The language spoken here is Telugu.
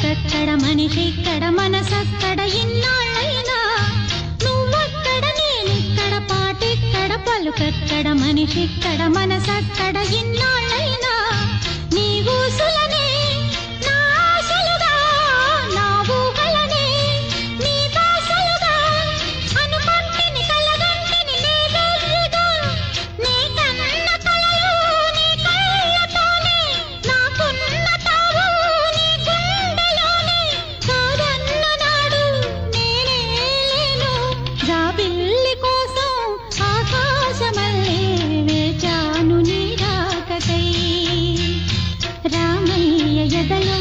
పలుకక్కడ మనిషిక్కడ మనసక్కడ ఇన్నాళ్ళైనా నువ్వక్కడ నేనిక్కడ పాటిక్కడ పలుకక్కడ మనిషిక్కడ మనసక్కడ ఇన్నాళ్ళైనా నీ ఊసులనే నా ఆశలుగా నా ఊహలనే నీ దాసలుగా అనుకుంటిని కలగంటిని లేదెర్రిగా నీ కన్న కలలు నీ కళ్ళతోనే నాకున్న తావు నీ గుండెలోనే కాదన్న నాడు నేనే లేను జాబిల్లి కోసం ఆకాశమల్లే వేచాను నీ రాకకై రామయ్య ఎదలో